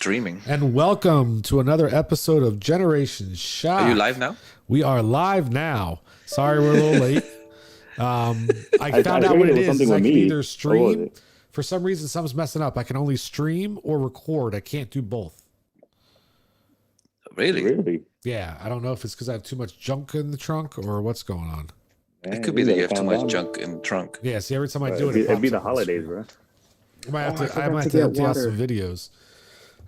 streaming. And welcome to another episode of Generation Shock. Are you live now? We are live now. Sorry we're a little late. I found out what it is. I can either stream. For some reason, something's messing up. I can only stream or record. I can't do both. Really? Yeah. I don't know if it's because I have too much junk in the trunk or what's going on. It could be that you have too much junk in the trunk. Yeah. See, every time I do it'd be the holidays, bro. I might have to empty out some videos.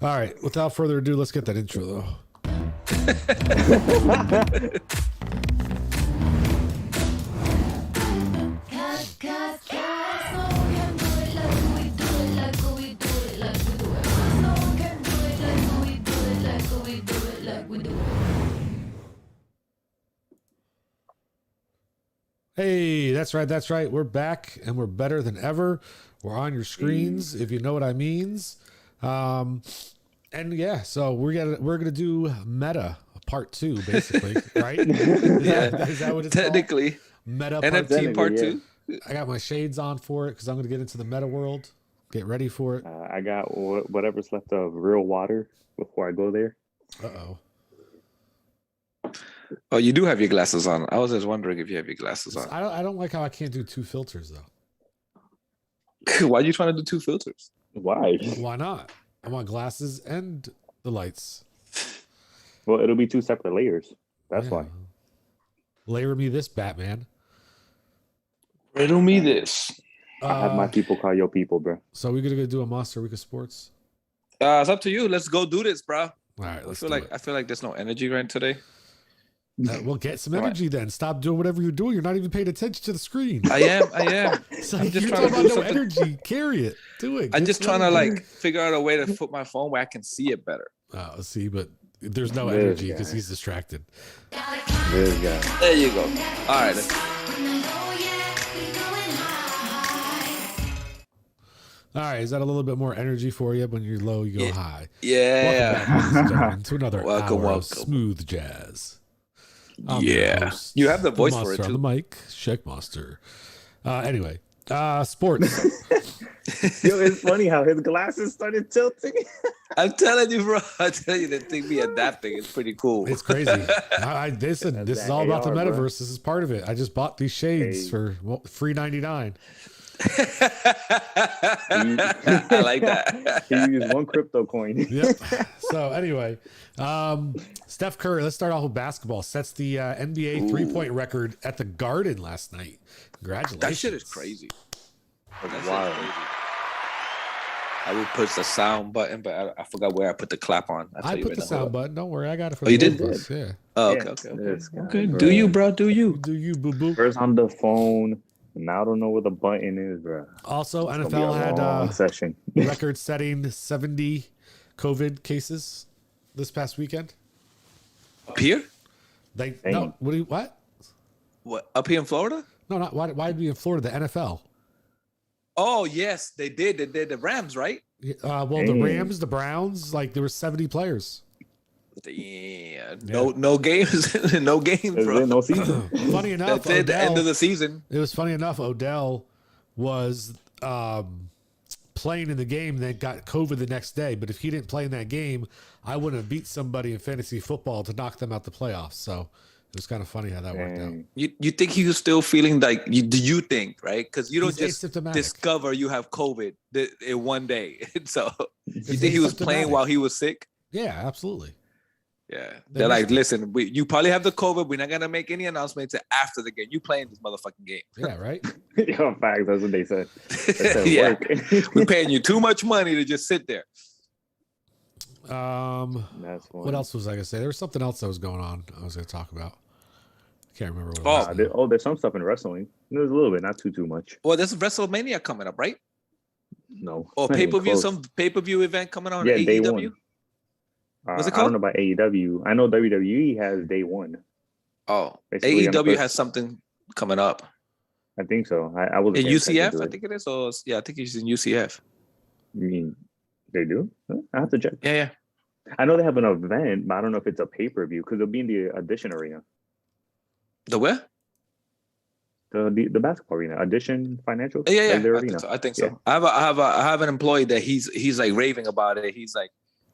All right. Without further ado, let's get that intro, though. Hey, that's right. That's right. We're back and we're better than ever. We're on your screens, if you know what I means. And yeah, so we're gonna do meta part 2, basically, right? Is that what it's technically called? Meta NFT part 2. I got my shades on for it because I'm gonna get into the meta world. Get ready for it. I got whatever's left of real water before I go there. Oh, you do have your glasses on. I was just wondering if you have your glasses on. I don't like how I can't do 2 filters though. Why are you trying to do 2 filters? Why? Why not? I want glasses and the lights. Well, it'll be 2 separate layers. That's why. Layer me this, Batman. Riddle me this. I have my people call your people, bro. So we're gonna go do a Monster Week of Sports. It's up to you. Let's go do this, bro. All right, let's I feel like there's no energy right today. We'll get some energy then. Stop doing whatever you're doing. You're not even paying attention to the screen. I am. So I'm just trying to do no energy. Carry it. Do it. I'm just trying to figure out a way to put my phone where I can see it better. See, but there's no energy because he's distracted. There you go. All right. All right, is that a little bit more energy for you? When you're low, you go high. Yeah. Welcome back, ladies and gentlemen, to another hour welcome. of smooth jazz. You have the voice for it too. On the mic, Shake Monster. Anyway, sports. Yo, it's funny how his glasses started tilting. I'm telling you, bro. I tell you, the thing be adapting is pretty cool. It's crazy. This is all about the metaverse. Bro. This is part of it. I just bought these shades for free $99. I like that. He used 1 crypto coin. Yep. So anyway, Steph Curry, let's start off with basketball. Sets the NBA 3-point record at the Garden last night. Congratulations. That shit is crazy. Wow. I would push the sound button, but I forgot where I put the clap on. I put the sound button. Don't worry, I got it for you did? Yeah. Oh, okay. Do you, bro? Do you, boo boo? First on the phone. Now I don't know where the button is, bro. Also, NFL had record-setting 70 COVID cases this past weekend. Up here? What? What? Up here in Florida? No, not why be in Florida? The NFL. Oh yes, they did. They did the Rams, right? The Rams, the Browns, there were 70 players. Yeah, no games, no games, bro. No season. Funny enough, that's the end of the season. It was funny enough. Odell was playing in the game, then got COVID the next day. But if he didn't play in that game, I wouldn't have beat somebody in fantasy football to knock them out the playoffs. So it was kind of funny how that worked out. You think he was still feeling like? Do you think, right? Because you don't He's just asymptomatic. discover you have COVID in one day. So you think he was playing while he was sick? Yeah, absolutely. Yeah, they're like, listen, you probably have the COVID. We're not gonna make any announcements after the game. You playing this motherfucking game? Yeah, right. Yo, facts. That's what they said. Yeah, we're paying you too much money to just sit there. That's what else was I gonna say? There was something else that was going on. I was gonna talk about. I can't remember what. It was. There's some stuff in wrestling. There's a little bit, not too much. Well, there's WrestleMania coming up, right? No. Or pay-per-view, some pay-per-view event coming on. Yeah, AEW. day one. What's it called? I don't know about AEW. I know WWE has day one. Oh, basically, AEW has something coming up. I think so. I was in UCF. I think it is. Or yeah, I think it's in UCF. You mean they do? I have to check. Yeah. I know they have an event, but I don't know if it's a pay-per-view because it'll be in the Audition Arena. The where? The basketball arena, Audition Financial. Yeah. I think so. I have an employee that he's like raving about it. He's like,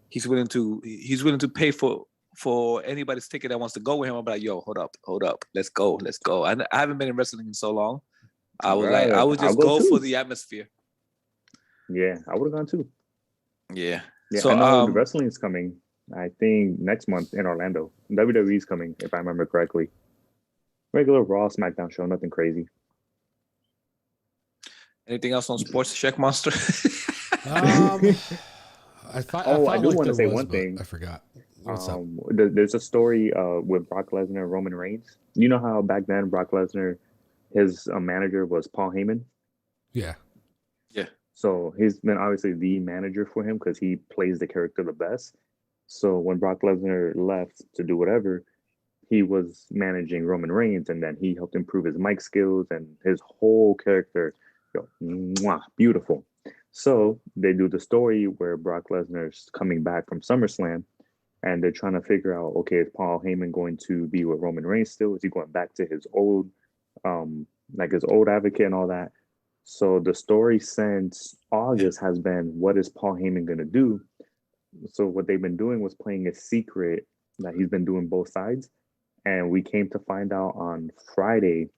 he's willing to pay for anybody's ticket that wants to go with him. I'm like, yo, hold up, let's go. I haven't been in wrestling in so long. I was like, I would just go for the atmosphere. Yeah, I would have gone too. Yeah. Yeah, So I know the wrestling is coming. I think next month in Orlando. WWE's coming, if I remember correctly. Regular Raw, SmackDown show, nothing crazy. Anything else on sports, Check Monster? I do want to say one thing. I forgot. What's up? There's a story with Brock Lesnar and Roman Reigns. You know how back then Brock Lesnar, his manager was Paul Heyman? Yeah. Yeah. So he's been obviously the manager for him because he plays the character the best. So when Brock Lesnar left to do whatever, he was managing Roman Reigns, and then he helped improve his mic skills and his whole character. Mwah, beautiful. So they do the story where Brock Lesnar's coming back from SummerSlam, and they're trying to figure out, okay, is Paul Heyman going to be with Roman Reigns still? Is he going back to his old, his old advocate and all that? So the story since August has been, what is Paul Heyman going to do? So what they've been doing was playing a secret that he's been doing both sides. And we came to find out on Friday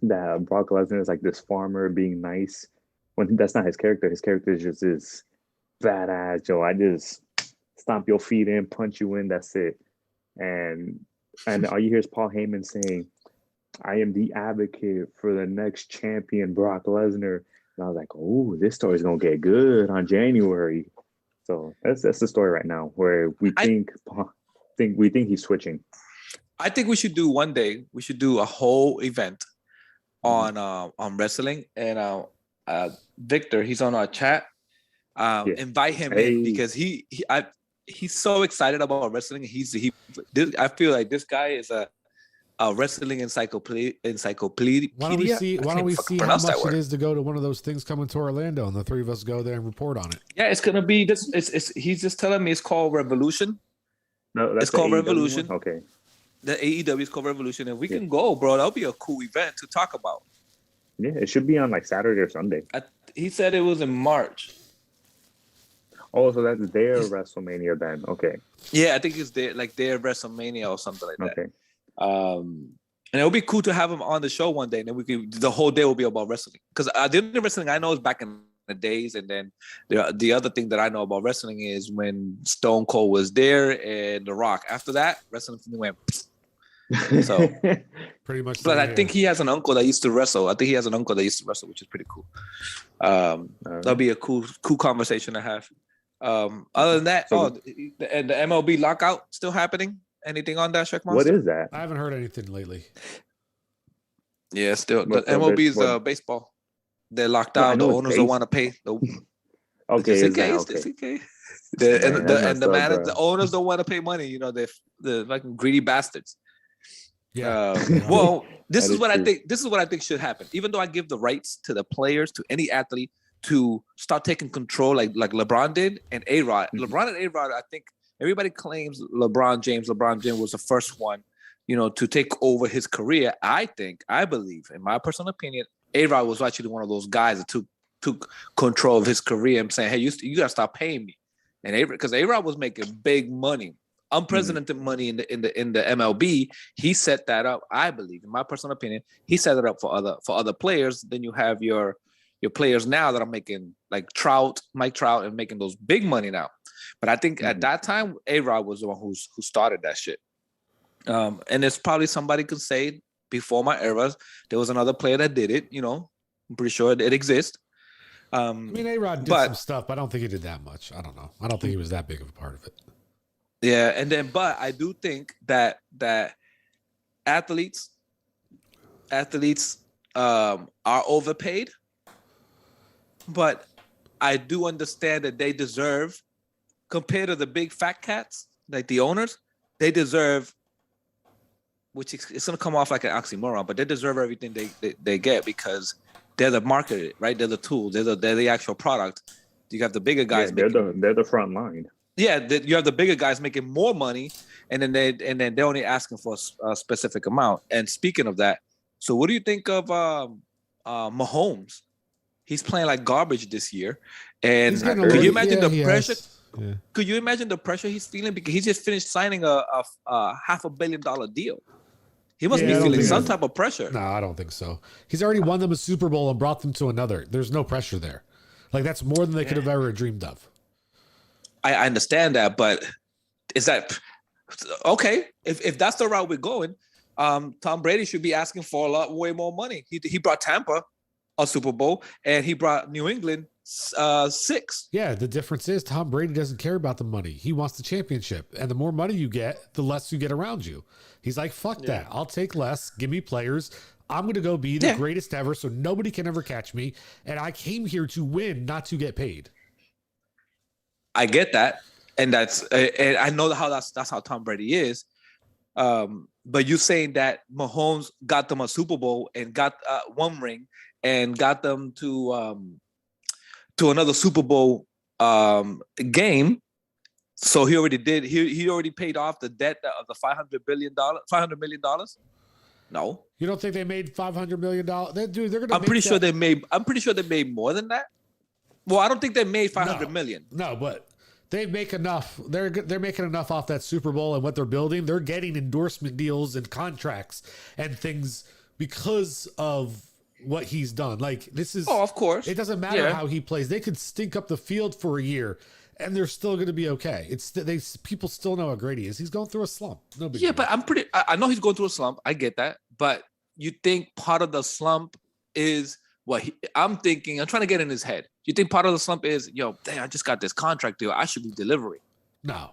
that Brock Lesnar is like this farmer being nice. When that's not his character. His character is just this badass, Joe. I just stomp your feet in, punch you in, that's it. And all you hear is Paul Heyman saying, I am the advocate for the next champion, Brock Lesnar. And I was like, oh, this story's gonna get good on January. So that's the story right now, where we think he's switching. I think we should do one day. We should do a whole event on wrestling, and Victor, he's on our chat. Invite him in because he's so excited about wrestling. I feel like this guy is a wrestling encyclopedia. Why don't we see how much it is to go to one of those things coming to Orlando, and the three of us go there and report on it? Yeah, it's gonna be this. He's just telling me it's called Revolution. No, that's it's called Revolution. One? Okay. The AEW is called Revolution, and we can go, bro. That'll be a cool event to talk about. Yeah, it should be on like Saturday or Sunday. He said it was in March. Oh, so that's their WrestleMania then. Okay. Yeah, I think it's their WrestleMania or something like that. Okay. And it would be cool to have him on the show one day, and then the whole day will be about wrestling. Because the only wrestling I know is back in the days, and then the other thing that I know about wrestling is when Stone Cold was there and The Rock. After that, wrestling for me went. So pretty much. But I think he has an uncle that used to wrestle. Which is pretty cool. That'll be a cool conversation to have. Other than that, the MLB lockout still happening? Anything on that, Check Monster? What is that? I haven't heard anything lately. Yeah, still the MLB is baseball. They're locked out. The owners don't want to pay. Okay, it's okay. The owners don't want to pay money. You know, they're like greedy bastards. Yeah. Well, this is what I think. This is what I think should happen. Even though I give the rights to the players, to any athlete, to start taking control, like LeBron did and A-Rod. Mm-hmm. LeBron and A-Rod, I think everybody claims LeBron James was the first one, to take over his career. I believe, in my personal opinion, A-Rod was actually one of those guys that took control of his career and saying, hey, you gotta stop paying me. And because A-Rod was making big money. Unprecedented money in the MLB. He set that up, I believe, in my personal opinion. He set it up for other players. Then you have your players now that are making like Mike Trout, and making those big money now. But I think at that time, A-Rod was the one who started that shit. And it's probably somebody could say before my era, there was another player that did it. I'm pretty sure it exists. I mean, A-Rod did some stuff, but I don't think he did that much. I don't know. I don't think he was that big of a part of it. Yeah, but I do think that athletes are overpaid, but I do understand that they deserve, compared to the big fat cats, like the owners, they deserve, which it's going to come off like an oxymoron, but they deserve everything they get because they're the market, right? They're the tools. They're the actual product. You have the bigger guys. Yeah, they're the front line. Yeah, you have the bigger guys making more money, and then they're only asking for a specific amount. And speaking of that, so what do you think of Mahomes? He's playing like garbage this year, and can you imagine the pressure? Could you imagine the pressure he's feeling because he just finished signing a $500 million deal? He must be feeling some type of pressure. No, I don't think so. He's already won them a Super Bowl and brought them to another. There's no pressure there. Like, that's more than they could have ever dreamed of. I understand that, but is that okay? If that's the route we're going, Tom Brady should be asking for way more money. He brought Tampa a Super Bowl, and he brought New England 6. Yeah, the difference is Tom Brady doesn't care about the money. He wants the championship. And the more money you get, the less you get around you. He's like, fuck that. I'll take less. Give me players. I'm going to go be the greatest ever, so nobody can ever catch me. And I came here to win, not to get paid. I get that. And and I know that's how Tom Brady is. But you saying that Mahomes got them a Super Bowl and got one ring and got them to another Super Bowl game. So he already did. He already paid off the debt of the $500 million. No, you don't think they made $500 million? Dude, they're gonna. I'm pretty sure they made more than that. Well, I don't think they made $500 million. No, but they make enough. They're making enough off that Super Bowl and what they're building. They're getting endorsement deals and contracts and things because of what he's done. Like, this is. Oh, of course. It doesn't matter how he plays. They could stink up the field for a year, and they're still going to be okay. People still know how great he is. He's going through a slump. No big deal. But I know he's going through a slump. I get that. But you think part of the slump is what I'm thinking. I'm trying to get in his head. You think part of the slump is, I just got this contract deal. I should be delivering. No.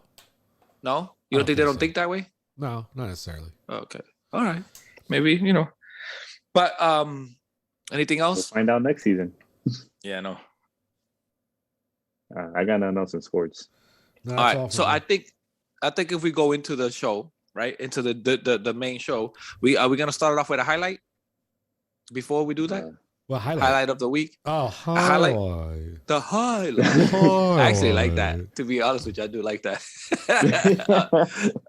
No? You don't think they don't think that way? No, not necessarily. Okay. All right. Maybe, But anything else? We'll find out next season. Yeah, no. I got nothing else in sports. All right. So I think if we go into the show, right, into the main show, are we gonna start it off with a highlight before we do that? Well, highlight of the week. Oh, highlight. The highlight. I actually like that. To be honest with you, I do like that.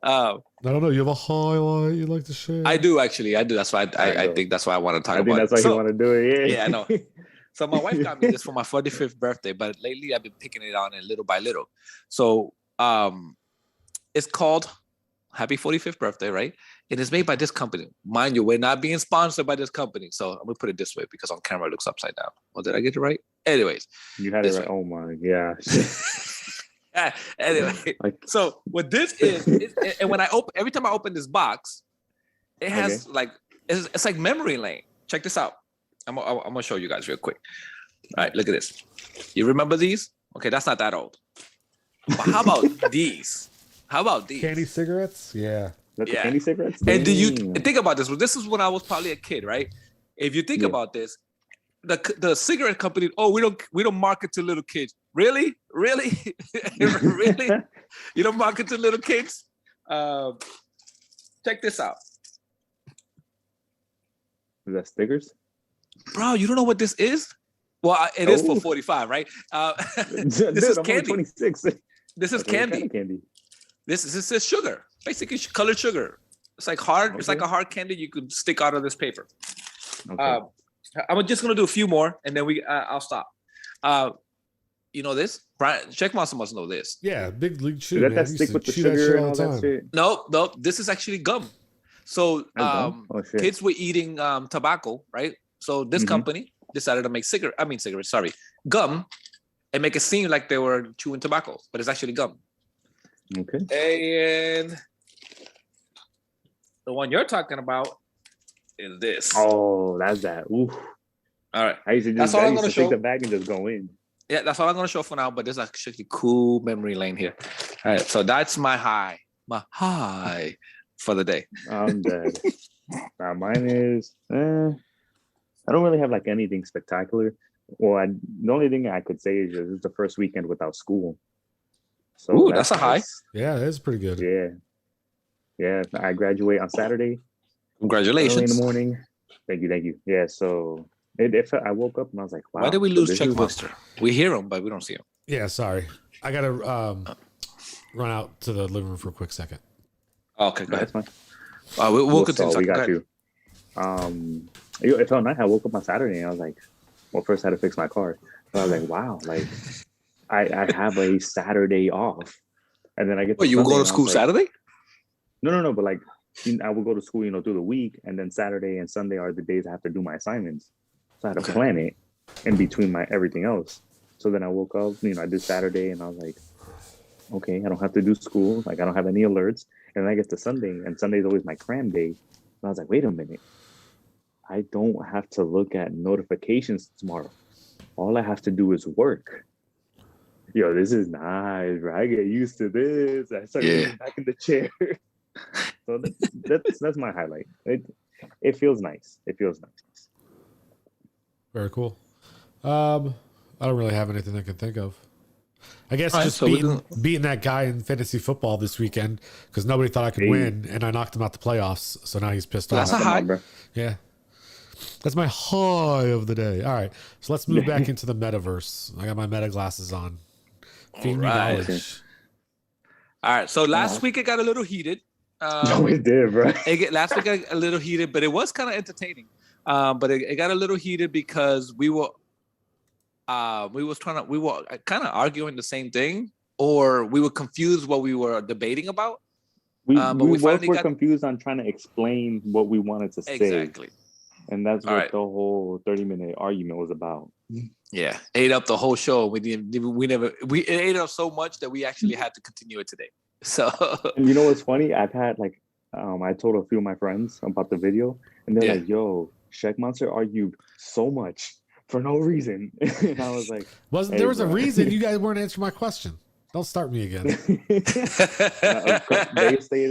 I don't know. You have a highlight you like to share? I do actually. I do. That's why I think that's why I want to talk about it. I think that's why you want to do it. Yeah, I know. So my wife got me this for my 45th birthday, but lately I've been picking it on it little by little. So it's called Happy 45th Birthday, right? It is made by this company. Mind you, we're not being sponsored by this company. So I'm going to put it this way because on camera it looks upside down. Oh, did I get it right? Anyways. You had it right. Oh, my gosh. Anyway, so what this is, and when every time I open this box, it has it's like memory lane. Check this out. I'm going to show you guys real quick. All right, look at this. You remember these? Okay, that's not that old. But how about these? How about these? Candy cigarettes? Yeah. That's the candy cigarettes? And do you think about this? Well, this is when I was probably a kid, right? If you think about this, the cigarette company, we don't market to little kids. Really? Really? Really? You don't market to little kids? Check this out. Is that stickers? Bro, you don't know what this is? Well, it is for 45, right? This is candy. 26. This is candy. This is sugar, basically colored sugar. It's like hard. Okay. It's like a hard candy you could stick out of this paper. Okay. I'm just gonna do a few more, and then I'll stop. You know this? Brian, Checkmaster must know this. Yeah, big league chew. Is that stick with the sugar and all that shit? No. This is actually gum. So kids were eating tobacco, right? So this company decided to make gum, and make it seem like they were chewing tobacco, but it's actually gum. Okay. And the one you're talking about is this. Oh, that's that. Ooh. All right. I used to just take the bag and just go in. Yeah, that's all I'm going to show for now, but there's actually cool memory lane here. All right, so that's my high for the day. I'm dead. Mine is, I don't really have like anything spectacular. Well, the only thing I could say is this is the first weekend without school. So that's a high. Yeah, that's pretty good. Yeah. I graduate on Saturday. Congratulations. Early in the morning. Thank you. Yeah, so I woke up and I was like, wow. Why did we lose Checkmaster? We hear him, but we don't see him. Yeah, sorry. I got to run out to the living room for a quick second. Okay, go ahead. That's fine. We'll continue. We got you. It felt nice. I woke up on Saturday and I was like, well, first I had to fix my car. So I was like, wow, like I have a Saturday off, and then I get. What, you will go to school Saturday? No. But like, I will go to school, through the week, and then Saturday and Sunday are the days I have to do my assignments. So I had to plan it in between my everything else. So then I woke up, I did Saturday, and I was like, okay, I don't have to do school. Like, I don't have any alerts. And then I get to Sunday, and Sunday is always my cram day. And I was like, wait a minute. I don't have to look at notifications tomorrow. All I have to do is work. Yo, this is nice, right? I get used to this. I start getting back in the chair. So that's my highlight. It feels nice. It feels nice. Very cool. I don't really have anything I can think of. I guess just beating that guy in fantasy football this weekend because nobody thought I could win, and I knocked him out the playoffs. So now he's pissed off. That's a high, bro. Yeah. That's my high of the day. All right. So let's move back into the metaverse. I got my meta glasses on. Feed me knowledge. All right. So last week it got a little heated. No, it did, bro. Last week got a little heated, but it was kind of entertaining. But it got a little heated because we were kind of arguing the same thing, or we were confused what we were debating about. We both were confused on trying to explain what we wanted to say. Exactly. And that's what the whole 30-minute argument was about. Yeah, ate up the whole show. It ate up so much that we actually had to continue it today. So, and you know what's funny? I've had I told a few of my friends about the video, and they're like, "Yo, Shaq Monster argued so much for no reason," and I was like, there was a reason you guys weren't answering my question. Don't start me again.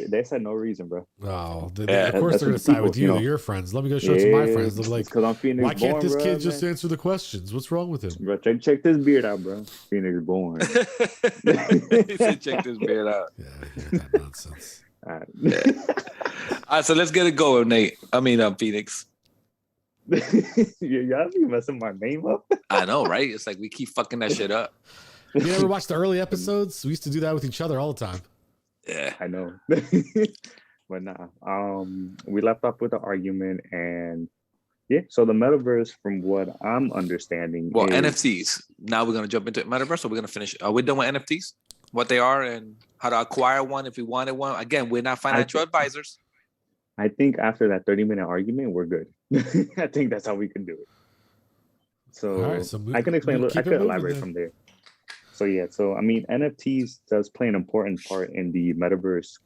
They said no reason, bro. Oh, of course they're going to side with you. They're your friends. Let me go show it to my friends. They're like, why can't this kid just answer the questions? What's wrong with him? Bro, check this beard out, bro. Phoenix born. He said, check this beard out. Yeah, I hear that nonsense. All right, so let's get it going, Nate. Phoenix. Y'all be messing my name up. I know, right? It's like we keep fucking that shit up. You ever watch the early episodes? We used to do that with each other all the time. Yeah, I know. But nah. We left off with the argument, and so the metaverse, from what I'm understanding, is NFTs. Now we're gonna jump into metaverse, or we're gonna finish. Are we done with NFTs? What they are and how to acquire one if we wanted one. Again, we're not financial advisors. I think after that 30-minute argument, we're good. I think that's how we can do it. So I can explain a little. I can elaborate from there. So NFTs does play an important part in the metaverse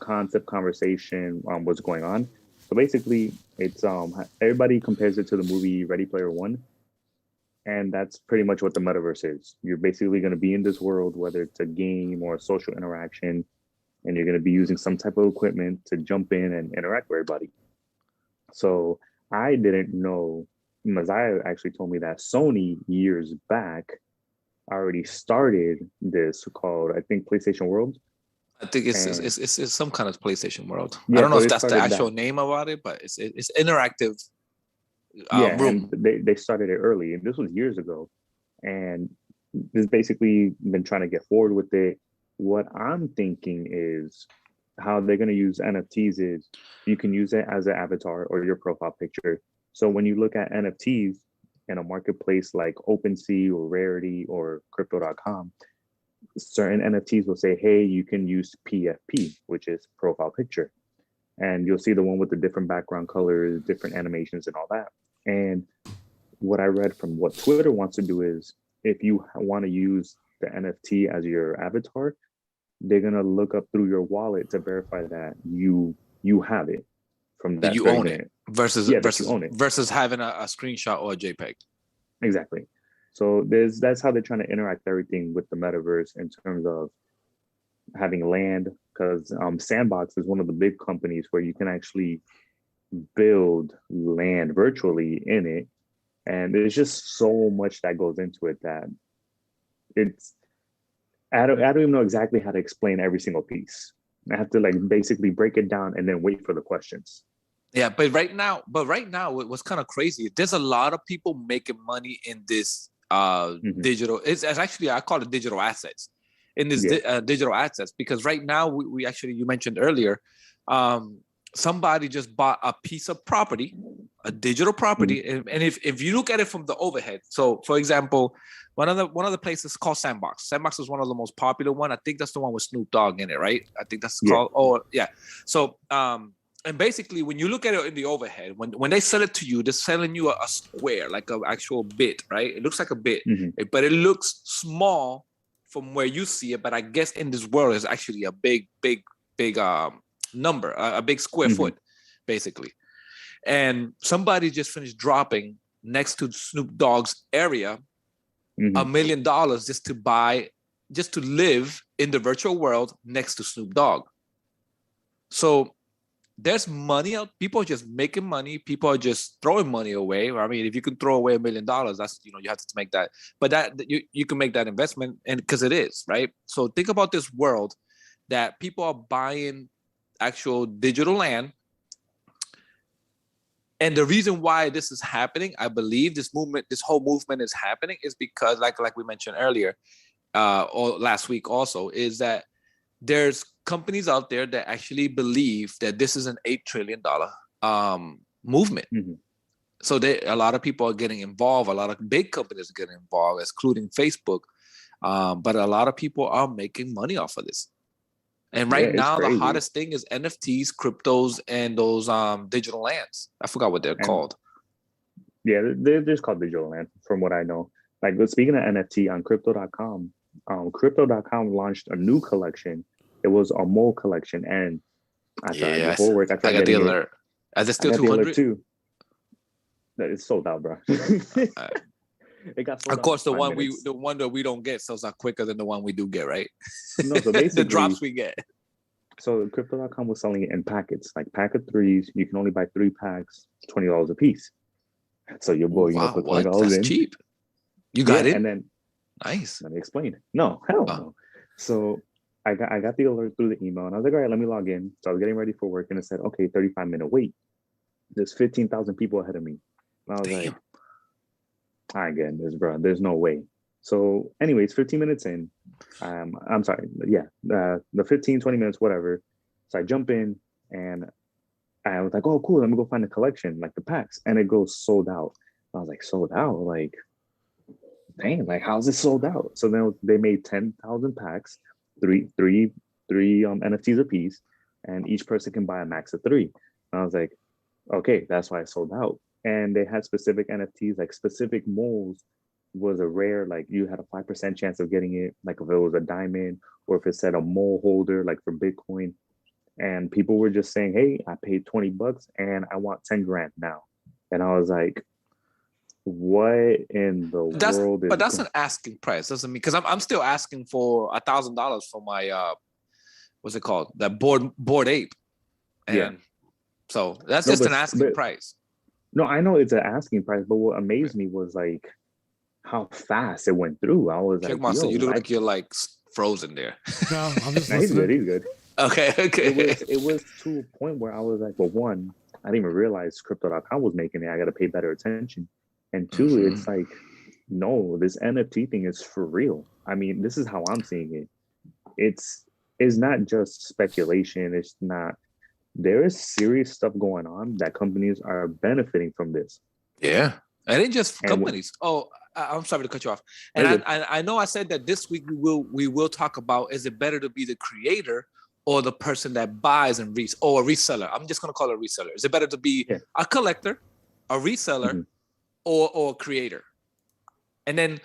concept conversation. What's going on? So basically, it's everybody compares it to the movie Ready Player One, and that's pretty much what the metaverse is. You're basically going to be in this world, whether it's a game or a social interaction, and you're going to be using some type of equipment to jump in and interact with everybody. So I didn't know. Messiah actually told me that Sony years back already started this called, I think, PlayStation World. I think it's some kind of PlayStation World. Yeah, I don't know if that's the actual name about it, but it's interactive. Room. And they started it early, and this was years ago. And this basically been trying to get forward with it. What I'm thinking is how they're going to use NFTs is you can use it as an avatar or your profile picture. So when you look at NFTs in a marketplace like OpenSea or Rarity or Crypto.com, certain NFTs will say, hey, you can use PFP, which is profile picture. And you'll see the one with the different background colors, different animations and all that. And what I read from what Twitter wants to do is if you want to use the NFT as your avatar, they're going to look up through your wallet to verify that you have it from that. You own it versus having a screenshot or a JPEG. Exactly. So that's how they're trying to interact everything with the metaverse in terms of having land, because Sandbox is one of the big companies where you can actually build land virtually in it. And there's just so much that goes into it that I don't even know exactly how to explain every single piece. I have to basically break it down and then wait for the questions. Yeah, but right now, what's kind of crazy, there's a lot of people making money in this digital. It's actually, I call it digital assets. In this digital assets, because right now we actually, you mentioned earlier, somebody just bought a piece of property, a digital property, and if you look at it from the overhead, so for example, one of the places called Sandbox. Sandbox is one of the most popular one. I think that's the one with Snoop Dogg in it, right? I think that's called. Oh yeah. So and basically, when you look at it in the overhead, when they sell it to you, they're selling you a square, like an actual bit, right? It looks like a bit, but it looks small from where you see it. But I guess in this world, it's actually a big number, a big square foot, basically. And somebody just finished dropping next to Snoop Dogg's area $1 million just to live in the virtual world next to Snoop Dogg. So there's money out. People are just making money. People are just throwing money away. I mean, if you can throw away $1 million, that's, you have to make that. But that you can make that investment, and because it is, right? So think about this world that people are buying actual digital land. And the reason why this is happening, I believe this whole movement is happening, is because, like we mentioned earlier, or last week also, is that there's companies out there that actually believe that this is an $8 trillion movement. So a lot of people are getting involved. A lot of big companies are getting involved, including Facebook. But a lot of people are making money off of this. And right now, the hottest thing is NFTs, cryptos, and those digital lands. I forgot what they're called. Yeah, they're just called digital lands, from what I know. Like, speaking of NFT, on Crypto.com, Crypto.com launched a new collection. It was a mole collection, and I got the alert. Is it still 200 too? It's sold out, bro. It got sold of course, out the one that we don't get sells out quicker than the one we do get, right? No, so basically the drops we get. So Crypto.com was selling it in packets, like pack of 3s. You can only buy 3 packs, $20 a piece. So your boy, put $20 in. That's cheap. You got it, and then nice. Let me explain. No, hell no. So I got the alert through the email, and I was like, all right, let me log in. So I was getting ready for work, and it said, okay, 35-minute wait. There's 15,000 people ahead of me. And I was like, I ain't getting this, bro. There's no way. So anyways, 15 minutes in, I'm sorry. Yeah, the 15, 20 minutes, whatever. So I jump in, and I was like, oh, cool. Let me go find the collection, like the packs. And it goes sold out. I was like, sold out? Like, dang, like, how's it sold out? So then they made 10,000 packs, three NFTs a piece, and each person can buy a max of 3. And I was like, okay, that's why it sold out. And they had specific NFTs, like specific moles was a rare, like you had a 5% chance of getting it, like if it was a diamond, or if it said a mole holder, like for Bitcoin. And people were just saying, hey, I paid $20 and I want 10 grand now. And I was like, what in the world? But that's an asking price, doesn't mean, because I'm still asking for $1,000 for my what's it called? That board ape. And so that's just an asking price. No, I know it's an asking price, but what amazed me was like how fast it went through. I was like, Monster, you look like you're like frozen there. No, I'm just He's good. Okay. It was to a point where I was like, well, one, I didn't even realize Crypto.com was making it. I got to pay better attention. And 2, it's like, no, this NFT thing is for real. I mean, this is how I'm seeing it. It's not just speculation. It's not. There is serious stuff going on that companies are benefiting from this. Yeah, and it just companies. I'm sorry to cut you off. And I know I said that this week we will talk about, is it better to be the creator or the person that buys and or a reseller? I'm just gonna call it a reseller. Is it better to be a collector, a reseller, or a creator? And then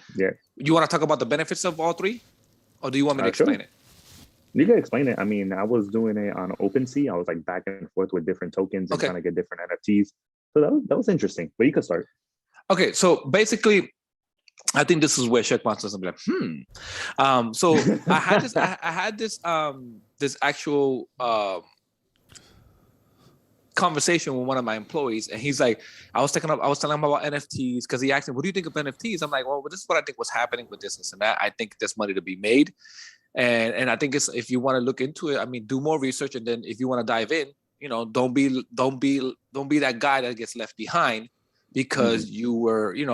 you want to talk about the benefits of all 3, or do you want me to explain it? You can explain it. I mean, I was doing it on OpenSea. I was like back and forth with different tokens and trying to get different NFTs. So that was interesting. But you can start. Okay, so basically, I think this is where Sheikh Monster is like, So I had this actual conversation with one of my employees, and he's like, I was telling him about NFTs because he asked me, what do you think of NFTs? I'm like, well, this is what I think was happening with this and that. I think there's money to be made. And I think if you want to look into it, I mean, do more research, and then if you want to dive in, don't be that guy that gets left behind because you were, you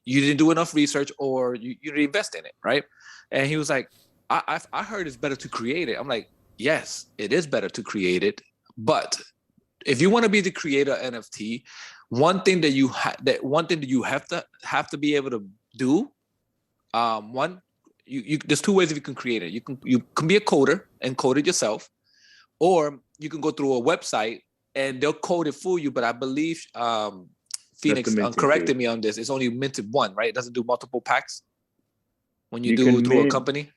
didn't do enough research or you didn't invest in it, right? And he was like, I heard it's better to create it. I'm like, yes, it is better to create it, but if you want to be the creator of NFT, one thing that you have to be able to do, there's two ways if you can create it. You can be a coder and code it yourself, or you can go through a website and they'll code it for you. But I believe Phoenix corrected me on this. It's only minted one, right? It doesn't do multiple packs when you do through a company.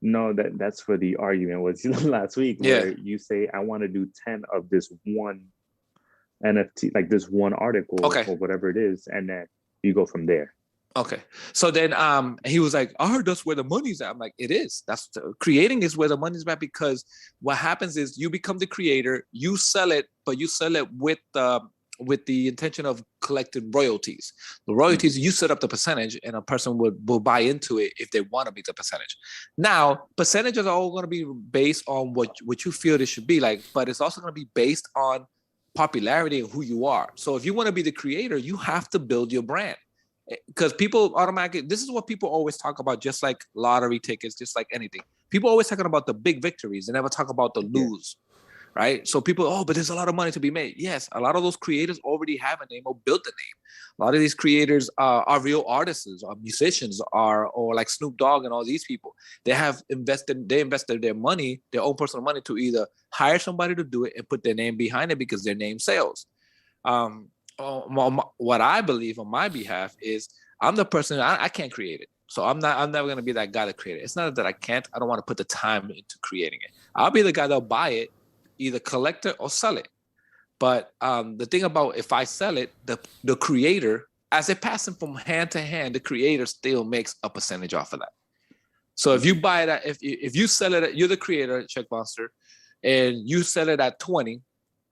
No, that's for the argument was last week where you say, I want to do 10 of this one NFT, like this one article or whatever it is, and then you go from there. Okay. So then he was like, I heard that's where the money's at. I'm like, it is. Creating is where the money's at, because what happens is you become the creator, you sell it, but you sell it with the intention of collecting royalties. The royalties, you set up the percentage, and a person will buy into it if they want to be the percentage. Now, percentages are all going to be based on what you feel it should be like, but it's also going to be based on popularity and who you are. So if you want to be the creator, you have to build your brand, because people automatically, this is what people always talk about, just like lottery tickets, just like anything. People always talking about the big victories. They never talk about the lose. Right? So people, but there's a lot of money to be made. Yes, a lot of those creators already have a name or built a name. A lot of these creators are real artists, or musicians, or like Snoop Dogg and all these people. They invested their money, their own personal money, to either hire somebody to do it and put their name behind it because their name sells. What I believe on my behalf is I'm the person, I can't create it. So I'm never going to be that guy to create it. It's not that I can't, I don't want to put the time into creating it. I'll be the guy that'll buy it, either collect it or sell it. But the thing about, if I sell it, the creator, as it passing from hand to hand, the creator still makes a percentage off of that. So if you buy it, if you sell it, you're the creator, Check Monster, and you sell it at 20,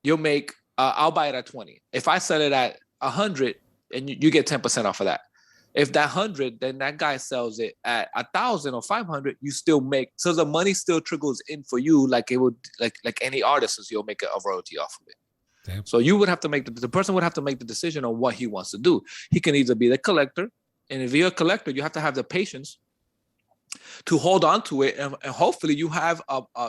you'll make, I'll buy it at 20. If I sell it at 100, and you get 10% off of that. If that 100, then that guy sells it at 1,000 or 500, you still make, so the money still trickles in for you, like it would, like any artist, you'll make a royalty off of it. Damn. So you would have to make the person would have to make the decision on what he wants to do. He can either be the collector, and if you're a collector, you have to have the patience to hold on to it, and hopefully you have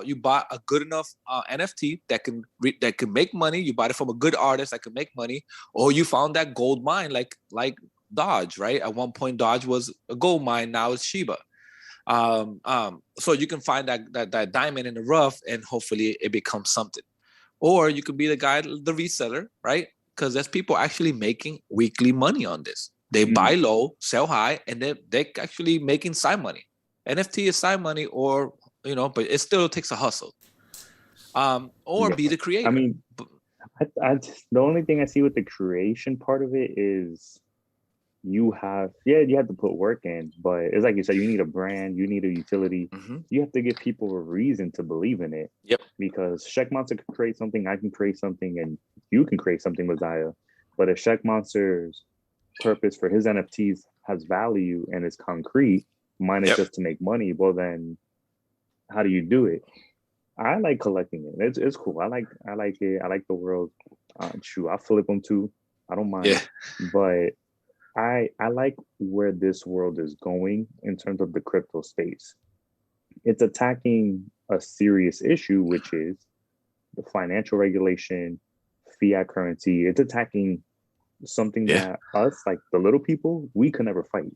you buy a good enough NFT that can make money. You bought it from a good artist that can make money, or you found that gold mine, like Dodge, right? At one point, Dodge was a gold mine. Now it's Shiba. So you can find that diamond in the rough, and hopefully it becomes something. Or you could be the guy, the reseller, right? Because there's people actually making weekly money on this. They buy low, sell high, and they're actually making side money. NFT is side money, or but it still takes a hustle. Or be the creator. I mean, the only thing I see with the creation part of it is you have to put work in, but it's like you said, you need a brand, you need a utility. You have to give people a reason to believe in it. Yep. Because Check Monster can create something, I can create something, and you can create something with Zaya. But if Check Monster's purpose for his NFTs has value and is concrete, mine is just to make money, well then how do you do it? I like collecting it. It's cool. I like it. I like the world. Shoot, I flip them too. I don't mind. Yeah. But I like where this world is going in terms of the crypto space. It's attacking a serious issue, which is the financial regulation, fiat currency. It's attacking something that us, like the little people, we could never fight.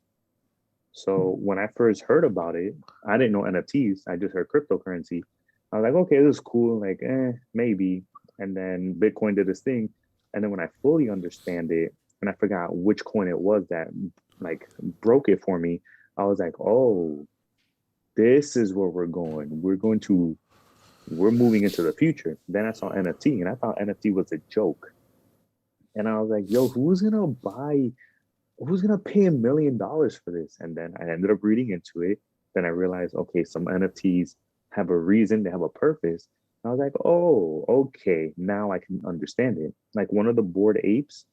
So when I first heard about it, I didn't know NFTs. I just heard cryptocurrency. I was like, okay, this is cool. Like, maybe. And then Bitcoin did this thing. And then when I fully understand it, and I forgot which coin it was that like broke it for me, I was like, oh, this is where we're going. We're moving into the future. Then I saw NFT, and I thought NFT was a joke. And I was like, yo, who's going to pay $1 million for this? And then I ended up reading into it. Then I realized, okay, some NFTs have a reason, they have a purpose. And I was like, oh, okay, now I can understand it. Like one of the Bored Apes,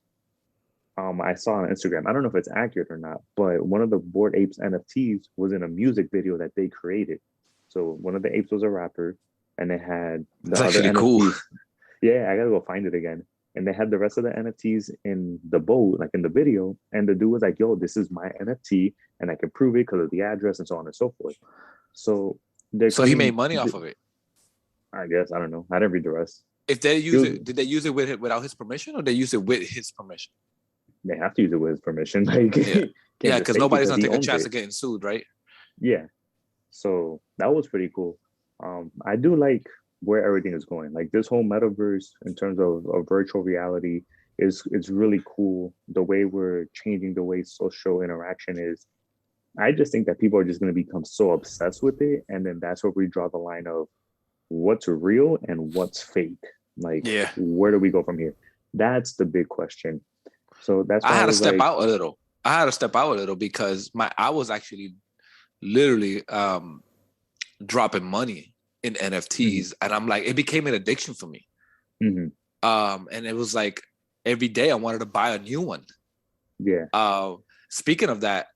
I saw on Instagram, I don't know if it's accurate or not, but one of the Bored Apes NFTs was in a music video that they created. So one of the apes was a rapper, and they had the other NFTs. Cool. Yeah, I gotta go find it again. And they had the rest of the NFTs in the boat, like in the video. And the dude was like, yo, this is my NFT, and I can prove it because of the address and so on and so forth. So he made money off of it. I guess. I don't know. I didn't read the rest. If they use it, did they use it without his permission, or they use it with his permission? They have to use it with his permission. Like, yeah, because nobody's gonna take a chance it. of getting sued, right? Yeah. So that was pretty cool. I do like where everything is going. Like this whole metaverse in terms of virtual reality is really cool. The way we're changing the way social interaction is. I just think that people are just going to become so obsessed with it, and then that's where we draw the line of what's real and what's fake. Like, where do we go from here? That's the big question. So that's why I had to step out a little. I had to step out a little because I was actually literally dropping money in NFTs, and I'm like, it became an addiction for me. And it was like every day I wanted to buy a new one. Yeah. Speaking of that,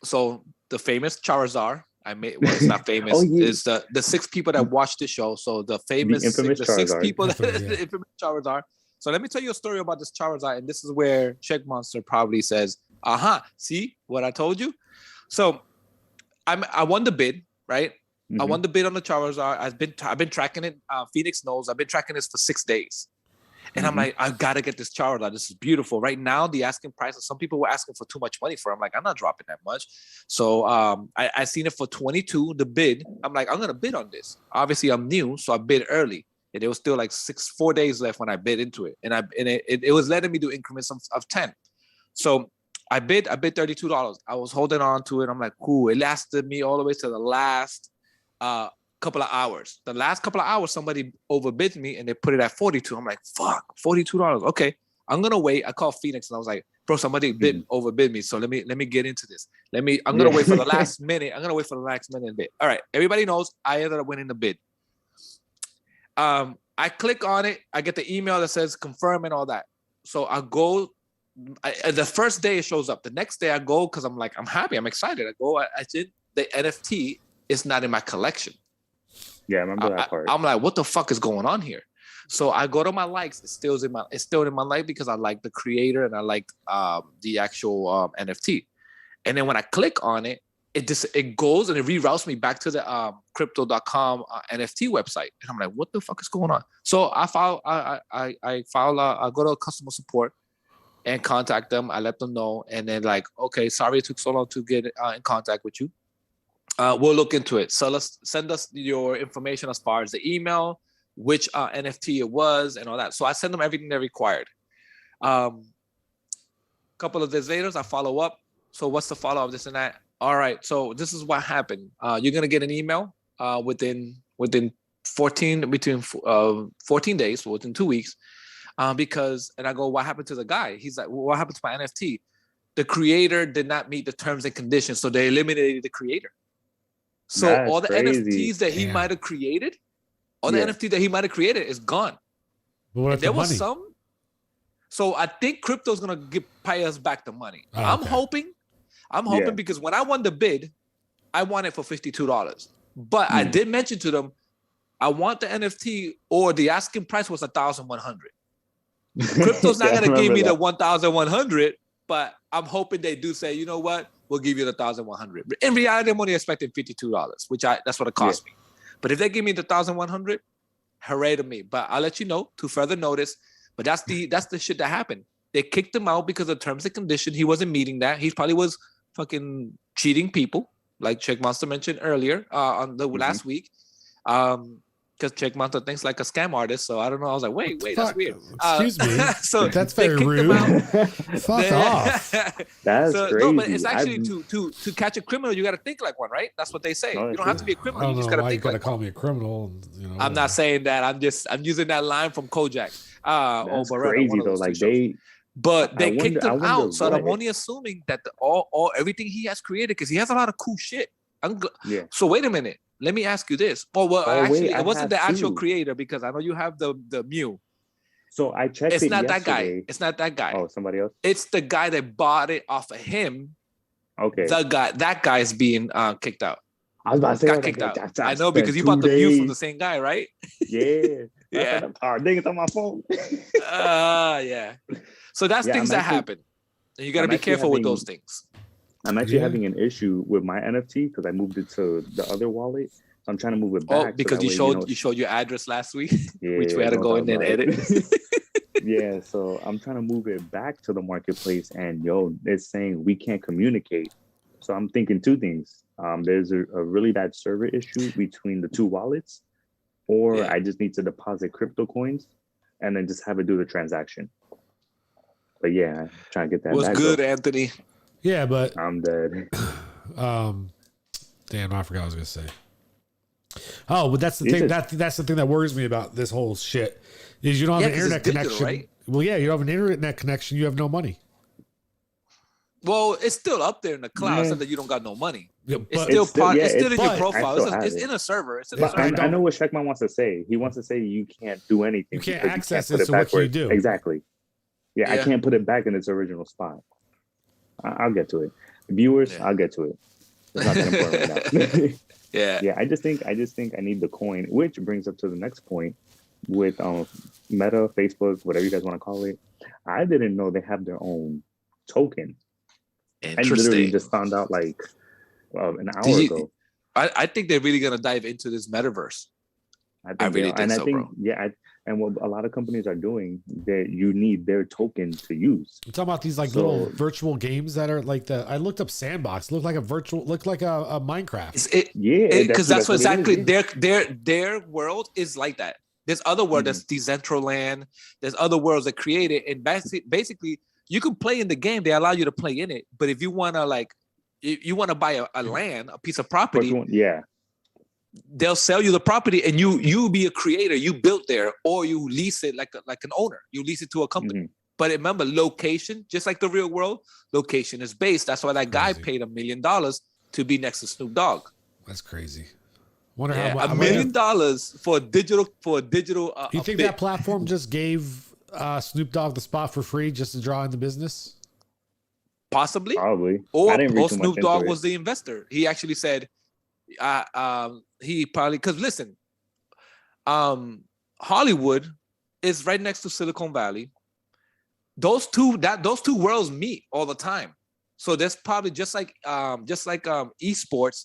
so the famous Charizard, it's not famous. It's the 6 people that watched the show. So the famous the 6 people, the infamous Charizard. So let me tell you a story about this Charizard, and this is where Check Monster probably says, see what I told you? So I won the bid, right? I won the bid on the Charizard. I've been tracking it. Phoenix knows I've been tracking this for 6 days. And I'm like, I gotta get this Charizard. This is beautiful. Right now, the asking price, some people were asking for too much money for it. I'm like, I'm not dropping that much. So I seen it for 22, the bid. I'm like, I'm gonna bid on this. Obviously, I'm new, so I bid early. And there was still like 4 days left when I bid into it. And it was letting me do increments of 10. So I bid $32. I was holding on to it. I'm like, cool. It lasted me all the way to the last couple of hours. The last couple of hours, somebody overbid me and they put it at 42. I'm like, fuck, $42. Okay, I'm gonna wait. I called Phoenix and I was like, bro, somebody overbid me. So let me get into this. I'm gonna wait for the last minute. I'm gonna wait for the last minute bid. All right, everybody knows I ended up winning the bid. I click on it. I get the email that says confirm and all that. So I go. The first day it shows up. The next day I go because I'm like, I'm happy. I'm excited. I go. I did the NFT. It's not in my collection. Yeah, I remember that part. I'm like, what the fuck is going on here? So I go to my likes. It's still in my like because I like the creator and I like the actual NFT. And then when I click on it, it goes and it reroutes me back to the crypto.com NFT website. And I'm like, what the fuck is going on? So I go to customer support and contact them. I let them know. And then like, okay, sorry it took so long to get in contact with you. We'll look into it. So send us your information as far as the email, which NFT it was, and all that. So I send them everything they required. Couple of days later, I follow up. So what's the follow up? This and that. All right. So this is what happened. You're gonna get an email within 14 days, so within 2 weeks. Because I go, what happened to the guy? He's like, well, what happened to my NFT? The creator did not meet the terms and conditions, so they eliminated the creator. So that's all the crazy. NFTs that he might have created, the NFT that he might have created is gone. Well, and there was some. So I think crypto's gonna pay us back the money. I'm hoping because when I won the bid, I won it for $52. But I did mention to them, I want the NFT or the asking price was $1,100. Crypto's not gonna give me the $1,100, but I'm hoping they do say, you know what? We'll give you the $1,100. In reality, I'm only expecting $52, which that's what it cost me. But if they give me the $1,100, hooray to me. But I'll let you know to further notice. But that's the shit that happened. They kicked him out because of terms and conditions. He wasn't meeting that. He probably was fucking cheating people, like Check Monster mentioned earlier on the last week. Because Check Monster thinks like a scam artist, so I don't know. I was like, wait, that's weird. Excuse me. So that's very rude. Fuck off. That's crazy. No, but it's actually to catch a criminal, you got to think like one, right? That's what they say. You don't have to be a criminal. You just got to think. You got to call me a criminal. I'm not saying that. I'm using that line from Kojak. That's crazy though. Like they kicked him out. So I'm only assuming that all everything he has created, because he has a lot of cool shit. So wait a minute. Let me ask you this. Actually, it wasn't the actual creator, because I know you have the Mew. So I checked it yesterday. It's not that guy. Oh, somebody else? It's the guy that bought it off of him. Okay. That guy's being kicked out. I was about to say got kicked out. I know, because you bought the Mew from the same guy, right? Yeah. Yeah. Dang, it's on my phone. Yeah. So that's things that happen. And you got to be careful with those things. I'm actually having an issue with my NFT because I moved it to the other wallet. I'm trying to move it back. Oh, because you showed your address last week, which we had to go in and edit. Yeah, so I'm trying to move it back to the marketplace, and it's saying we can't communicate. So I'm thinking two things. There's a really bad server issue between the two wallets, or I just need to deposit crypto coins and then just have it do the transaction. But yeah, I'm trying to get that. What's good, Anthony? Yeah, but I'm dead. Damn, I forgot what I was gonna say. Oh, but that's the thing. That's the thing that worries me about this whole shit. Is you don't have an internet connection. Right? Well, yeah, you don't have an internet connection. You have no money. Well, it's still up there in the cloud. It's not that you don't got no money. Yeah, it's still in your profile. It's in a server. I know what Sheckman wants to say. He wants to say you can't do anything. You can't access it. So what can you do? Exactly. Yeah, I can't put it back in its original spot. I'll get to it. Viewers, I'll get to it. It's not that important right now. Yeah. I just think I need the coin, which brings up to the next point with Meta, Facebook, whatever you guys want to call it. I didn't know they have their own token. I literally just found out like an hour ago. I think they're really gonna dive into this metaverse. I really think so, bro. And what a lot of companies are doing, that you need their token to use. I'm talking about these little virtual games that are like I looked up Sandbox. Looked like a Minecraft. Because that's what exactly their world is like that. There's other world that's Decentraland. There's other worlds that create it, and basically you can play in the game. They allow you to play in it, but if you wanna you wanna buy a land, a piece of property, they'll sell you the property, and you be a creator. You built there, or you lease it like an owner. You lease it to a company. But remember, location, just like the real world, location is based. That's why that guy paid $1 million to be next to Snoop Dogg. That's crazy. Wonder how $1 million for a digital. You think that platform just gave Snoop Dogg the spot for free just to draw in the business? Possibly. Probably. Or Snoop Dogg was the investor. He actually said, he probably, because listen, Hollywood is right next to Silicon Valley. Those two worlds meet all the time. So there's probably just like esports,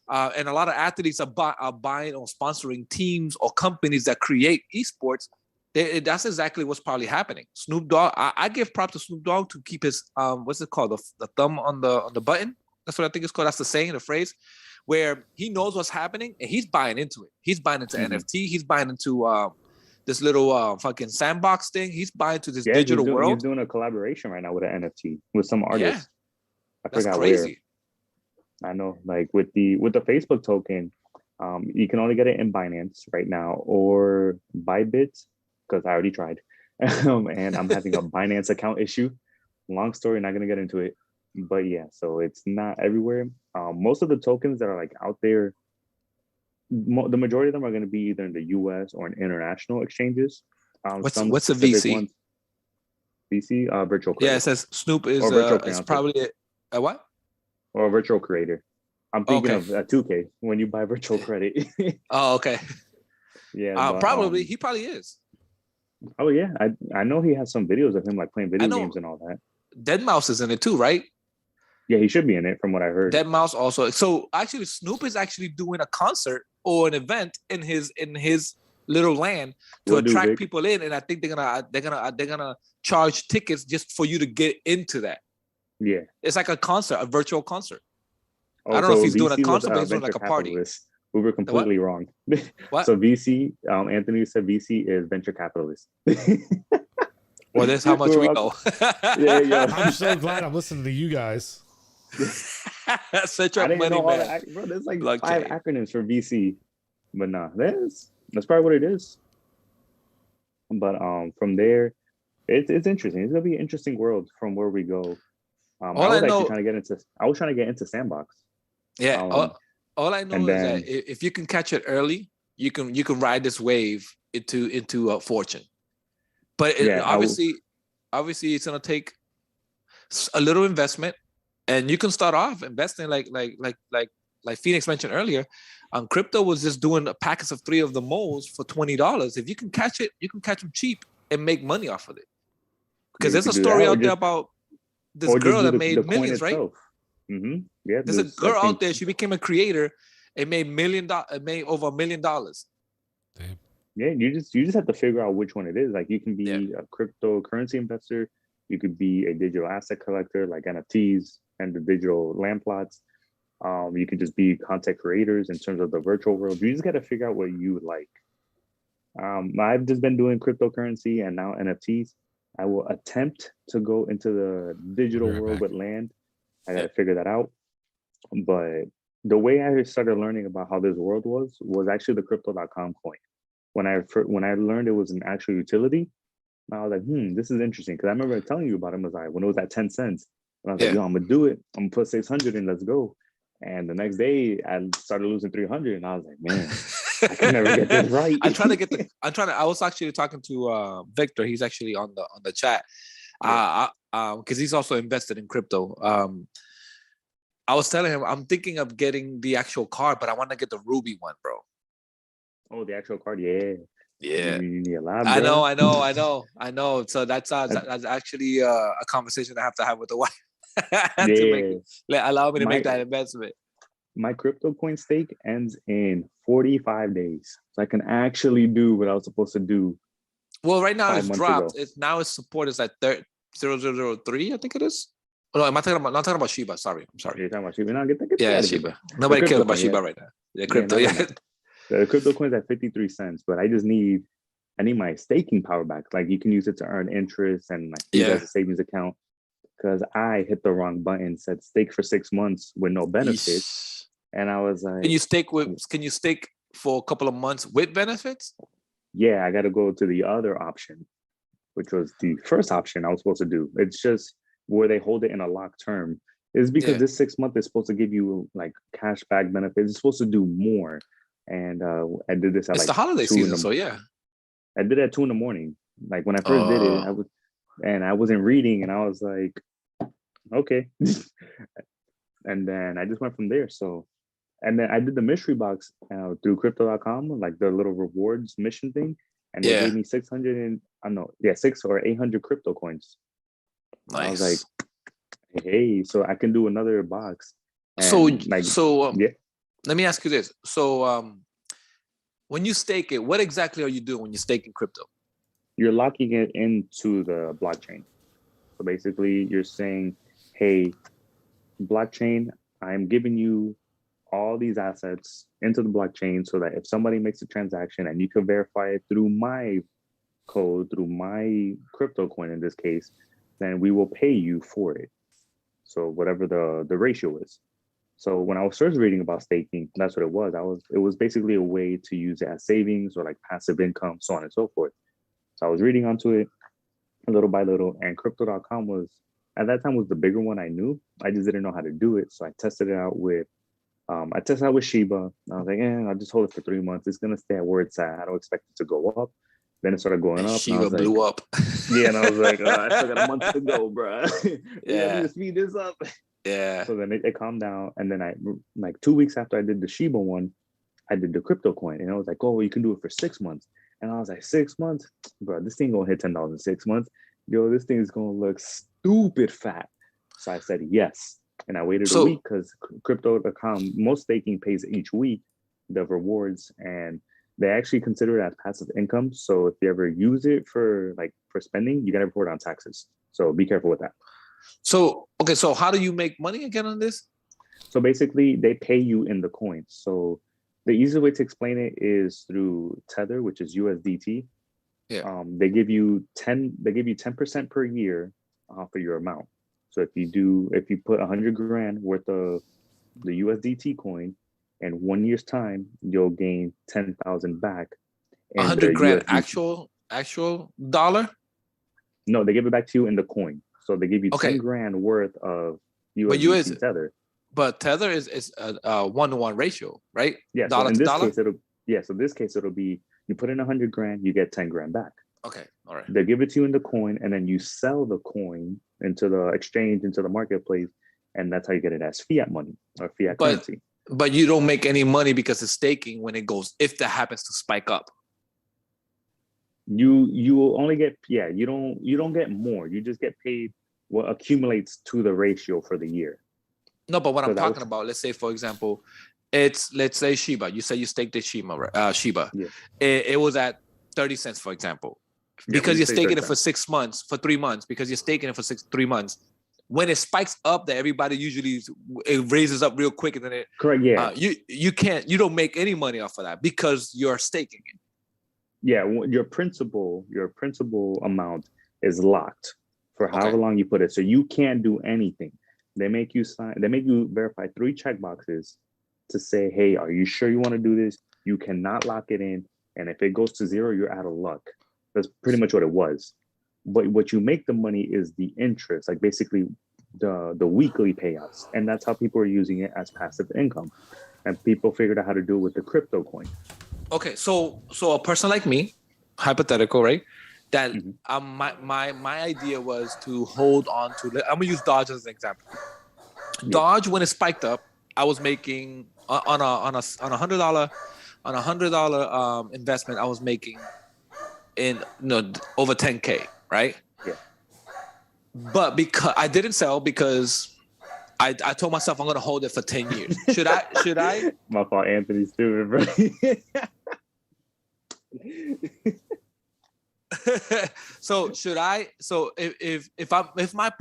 and a lot of athletes are buying or sponsoring teams or companies that create esports. That's exactly what's probably happening. Snoop Dogg, I give props to Snoop Dogg to keep his what's it called, the thumb on the button. That's what I think it's called. That's the saying, the phrase, where he knows what's happening and he's buying into it. He's buying into NFT. He's buying into this little fucking sandbox thing. He's buying into this digital world. He's doing a collaboration right now with an NFT with some artists. I that's forgot crazy. Where. I know, like with the Facebook token, you can only get it in Binance right now or Bybit, because I already tried, and I'm having a Binance account issue. Long story, not gonna get into it. But yeah, so it's not everywhere. Most of the tokens that are like out there, the majority of them are going to be either in the U.S. or in international exchanges. What's a VC? Ones, VC, virtual creator. Yeah, it says Snoop is probably a what? Or a virtual creator. I'm thinking of 2K when you buy virtual credit. Oh, okay. Yeah, probably he probably is. Oh yeah, I know he has some videos of him like playing video games and all that. Deadmau5 is in it too, right? Yeah, he should be in it from what I heard. Deadmau5 also. So actually, Snoop is actually doing a concert or an event in his little land to attract people in, and I think they're gonna charge tickets just for you to get into that. Yeah, it's like a concert, a virtual concert. I don't know if he's doing a concert, but he's doing like a party. We were completely wrong. What? So VC, Anthony said VC is venture capitalist. Well, that's how much we know. Yeah. I'm so glad I'm listening to you guys. Such a money man. Bro, there's like 5 acronyms for VC, but nah, that's probably what it is. But from there, it's interesting. It's gonna be an interesting world from where we go. I was trying to get into Sandbox. Yeah. All I know is that if you can catch it early, you can ride this wave into a fortune. But obviously, it's gonna take a little investment, and you can start off investing like Phoenix mentioned earlier. Crypto was just doing a package of 3 of the moles for $20. If you can catch it, you can catch them cheap and make money off of it. Because there's a story out there about this girl that made millions, right? Mm-hmm. Yeah, there's a girl out there. She became a creator, It made over $1 million. Damn. Yeah, you just have to figure out which one it is. Like you can be a cryptocurrency investor, you could be a digital asset collector like NFTs and the digital land plots. You could just be content creators in terms of the virtual world. You just got to figure out what you like. I've just been doing cryptocurrency and now NFTs. I will attempt to go into the digital world with land. I got to figure that out. But the way I started learning about how this world was actually the crypto.com coin. When I learned it was an actual utility, I was like, this is interesting. Because I remember telling you about it, when it was at 10 cents. And I was like, yo, I'm going to do it. I'm going to put 600 in, let's go. And the next day I started losing 300 and I was like, man, I can never get this right. I was actually talking to Victor. He's actually on the chat. Because he's also invested in crypto. I was telling him I'm thinking of getting the actual card, but I want to get the Ruby one, bro. Oh, the actual card, yeah. Yeah. You need a lot, bro. I know. So that's actually a conversation I have to have with the wife. Allow me to make that investment. My crypto coin stake ends in 45 days. So I can actually do what I was supposed to do. Well, right now it's dropped. Its support is at 0003, I think it is. Oh, no, I'm not talking about Shiba. Sorry. I'm sorry. You're talking about Shiba. No, get Shiba. Nobody cares about Shiba right now. Yeah, crypto. The crypto coin's at 53 cents, but I need my staking power back. Like you can use it to earn interest and like use it as a savings account. Because I hit the wrong button, said stake for 6 months with no benefits. And I was like, can you stake for a couple of months with benefits? Yeah, I gotta go to the other option, which was the first option I was supposed to do. It's just where they hold it in a locked term. It's because this 6 month is supposed to give you like cash back benefits. It's supposed to do more. And I did this at it's the holiday season, so yeah. I did it at 2 a.m. Like when I first did it, I wasn't reading, and I was like, okay. And then I just went from there. So, and then I did the mystery box through crypto.com, like the little rewards mission thing, and they gave me 6 or 800 crypto coins. Nice. I was like, hey, so I can do another box. And let me ask you this. So when you stake it, what exactly are you doing when you're staking crypto? You're locking it into the blockchain. So basically you're saying, hey, blockchain, I'm giving you all these assets into the blockchain so that if somebody makes a transaction and you can verify it through my code, through my crypto coin in this case, then we will pay you for it. So whatever the ratio is. So when I was first reading about staking, that's what it was. It was basically a way to use it as savings or like passive income, so on and so forth. So I was reading onto it little by little, and crypto.com was at that time was the bigger one I knew. I just didn't know how to do it. So I tested it out with Shiba. I was like, I'll just hold it for 3 months. It's gonna stay at where it's at. I don't expect it to go up. Then it started going up. Shiba blew up. Yeah, and I was like, I still got a month to go, bro. I need to speed this up. Yeah. So then it calmed down, and then I like 2 weeks after I did the Shiba one, I did the crypto coin, and I was like, oh, you can do it for 6 months. And I was like, 6 months, bro, this thing gonna hit $10 in 6 months. Yo, this thing is gonna look stupid fat. So I said yes, and I waited a week because crypto.com, most staking pays each week the rewards, and they actually consider it as passive income. So if you ever use it for spending, you gotta report on taxes. So be careful with that. So how do you make money again on this? So basically, they pay you in the coin. So the easiest way to explain it is through Tether, which is USDT. Yeah. They give you 10% per year for your amount. So if you put 100 grand worth of the USDT coin, in 1 year's time, you'll gain 10,000 back. 100 grand actual dollar? No, they give it back to you in the coin. So they give you 10 grand worth of USDT Tether. But Tether is a 1-to-1 ratio, right? Yeah. Dollar to dollar? So in this case, it'll be you put in 100 grand, you get 10 grand back. Okay. All right. They give it to you in the coin, and then you sell the coin into the exchange, into the marketplace, and that's how you get it as fiat money or fiat currency. But you don't make any money because it's staking when it goes, if that happens to spike up. You will only get you don't get more. You just get paid what accumulates to the ratio for the year. No, but what I'm talking about, let's say for example, It's, let's say Shiba. You say you staked the Shiba. Yeah. It was at 30 cents, for example. Because you're staking it for 6 months, for 3 months, because you're staking it for 3 months. When it spikes up, that everybody usually, it raises up real quick, and then it correct. Yeah. You don't make any money off of that because you're staking it. Yeah, your principal amount is locked for however long you put it. So you can't do anything. They make you verify 3 checkboxes to say, hey, are you sure you want to do this? You cannot lock it in. And if it goes to 0, you're out of luck. That's pretty much what it was. But what you make the money is the interest, like basically the weekly payouts. And that's how people are using it as passive income. And people figured out how to do it with the crypto coin. Okay, so a person like me, hypothetical, right? That my idea was to hold on to. I'm gonna use Dodge as an example. Yeah. Dodge, when it spiked up, I was making on a $100 investment. I was making over 10K, right? Yeah. But because I didn't sell, because I told myself I'm gonna hold it for 10 years. Should I? My fault, Anthony's stupid, bro. So should I? So if my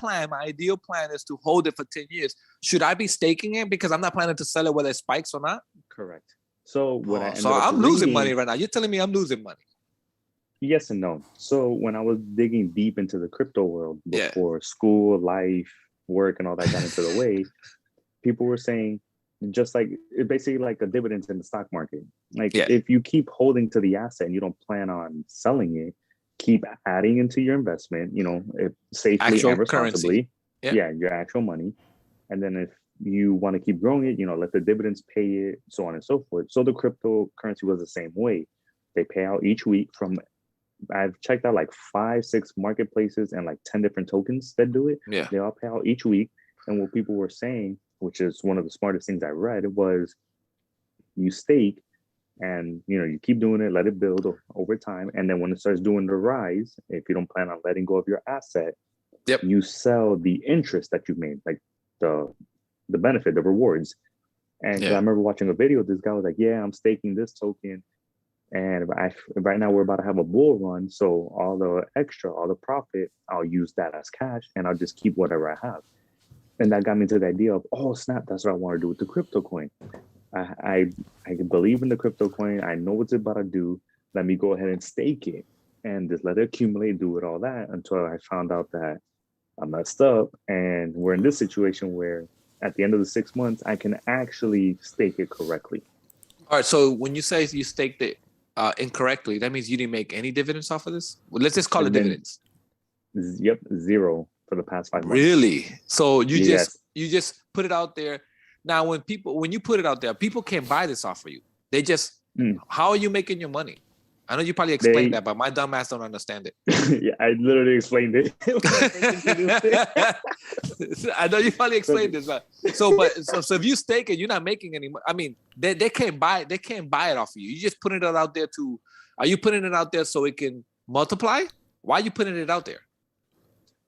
ideal plan is to hold it for 10 years, should I be staking it because I'm not planning to sell it whether it spikes or not? Correct. So I'm losing money right now. You're telling me I'm losing money? Yes and no. So when I was digging deep into the crypto world before school, life, work, and all that got into the way, people were saying, just like basically like a dividend in the stock market. Like if you keep holding to the asset and you don't plan on selling it, keep adding into your investment, safely actual and responsibly. Yeah, your actual money. And then if you want to keep growing it, let the dividends pay it, so on and so forth. So the cryptocurrency was the same way. They pay out each week from, I've checked out like 5-6 marketplaces and like 10 different tokens that do it. Yeah. They all pay out each week. And what people were saying, which is one of the smartest things I read, was you stake and you keep doing it, let it build over time. And then when it starts doing the rise, if you don't plan on letting go of your asset, you sell the interest that you made, like the benefit, the rewards. And I remember watching a video, this guy was like, yeah, I'm staking this token. And right now we're about to have a bull run. So all the profit, I'll use that as cash and I'll just keep whatever I have. And that got me to the idea of, oh, snap, that's what I want to do with the crypto coin. I believe in the crypto coin. I know what it's about to do. Let me go ahead and stake it and just let it accumulate, do it, all that, until I found out that I messed up. And we're in this situation where at the end of the 6 months, I can actually stake it correctly. All right. So when you say you staked it incorrectly, that means you didn't make any dividends off of this? Well, let's just call it dividends. Yep, 0 for the past 5 months. Really? So you just put it out there. Now, when you put it out there, people can't buy this off of you. They just, how are you making your money? I know you probably explained that, but my dumb ass don't understand it. Yeah, I literally explained it. I know you probably explained this, but so if you stake it, you're not making any money. I mean, they can't buy it off of you. You just putting it out there are you putting it out there so it can multiply? Why are you putting it out there?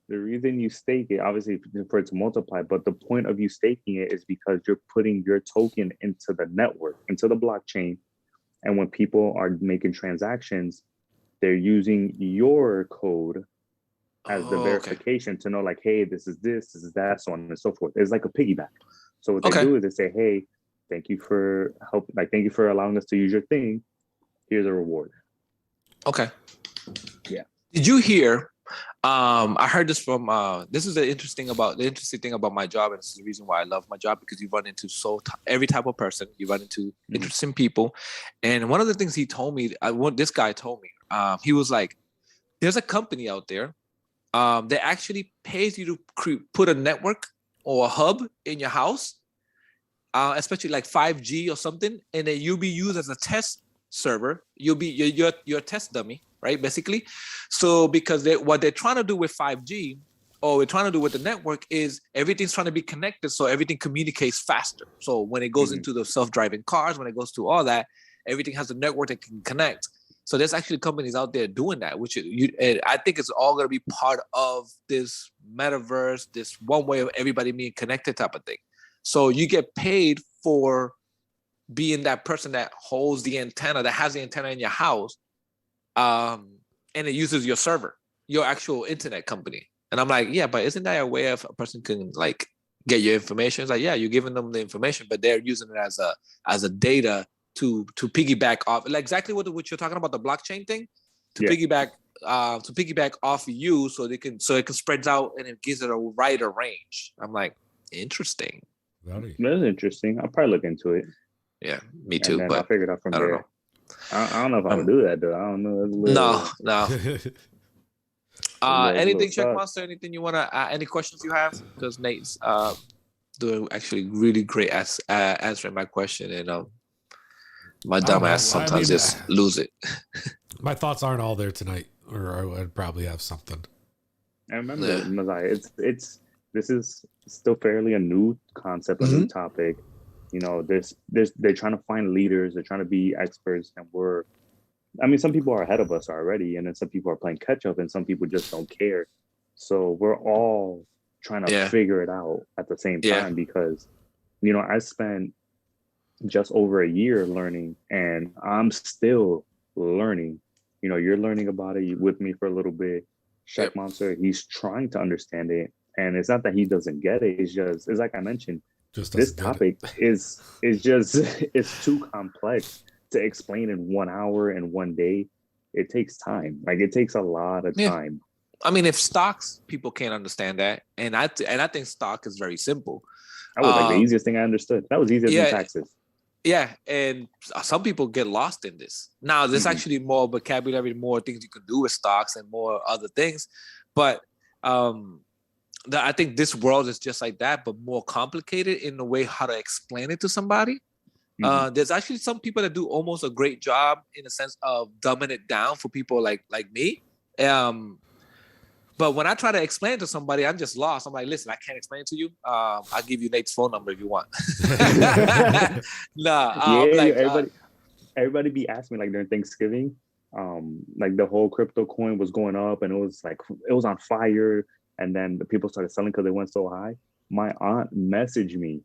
The reason you stake it, obviously, for it to multiply, but the point of you staking it is because you're putting your token into the network, into the blockchain. And when people are making transactions, they're using your code as the verification to know, like, hey, this is that, so on and so forth. It's like a piggyback. So what they do is they say, hey, thank you for thank you for allowing us to use your thing. Here's a reward. Okay. Yeah. Did you hear? I heard this from. This is the interesting thing about my job, and this is the reason why I love my job, because you run into every type of person. You run into interesting people, and one of the things he told me, this guy told me, he was like, "There's a company out there, that actually pays you to put a network or a hub in your house, especially like 5G or something, and then you'll be used as a test server. You'll be your test dummy." Right, basically. So because what they're trying to do with 5G, or we're trying to do with the network, is everything's trying to be connected so everything communicates faster. So when it goes into the self-driving cars, when it goes to all that, everything has a network that can connect. So there's actually companies out there doing that, which and I think it's all going to be part of this metaverse, this one way of everybody being connected type of thing. So you get paid for being that person that holds the antenna, that has the antenna in your house, and it uses your server, your actual internet company. And I'm like, yeah, but isn't that a way of a person can like get your information? It's like, yeah, you're giving them the information, but they're using it as a data to piggyback off, like exactly what you're talking about, the blockchain thing, to piggyback off you, so it can spreads out and it gives it a wider range. I'm like, interesting. That's interesting. I'll probably look into it. Yeah, me too. But I'll figure it out from there. I don't know if I would do that though. I don't know. No. Anything, Check Monster? Anything you wanna? Any questions you have? Because Nate's doing actually really great answering my question, and my dumb ass sometimes just lose it. My thoughts aren't all there tonight, or I'd probably have something. I remember, Mazai, this is still fairly a new concept, a new topic. You know, they're trying to find leaders, they're trying to be experts, and some people are ahead of us already, and then some people are playing catch up, and some people just don't care. So we're all trying to figure it out at the same time, because, you know, I spent just over a year learning, and I'm still learning. You know, you're learning about it with me for a little bit. Check Monster, he's trying to understand it, and it's not that he doesn't get it. It's like I mentioned. This topic is it's too complex to explain in 1 hour and 1 day. It takes time. Like, it takes a lot of time. I mean, if stocks, people can't understand that, and I think stock is very simple. That was like the easiest thing I understood. That was easier than taxes. Yeah, and some people get lost in this. Now, there's actually more vocabulary, more things you can do with stocks, and more other things, but I think this world is just like that, but more complicated in the way how to explain it to somebody. There's actually some people that do almost a great job in the sense of dumbing it down for people like me. But when I try to explain it to somebody, I'm just lost. I'm like, listen, I can't explain it to you. I'll give you Nate's phone number if you want. Everybody be asking me, like, during Thanksgiving, like the whole crypto coin was going up, and it was on fire. And then the people started selling because they went so high. My aunt messaged me,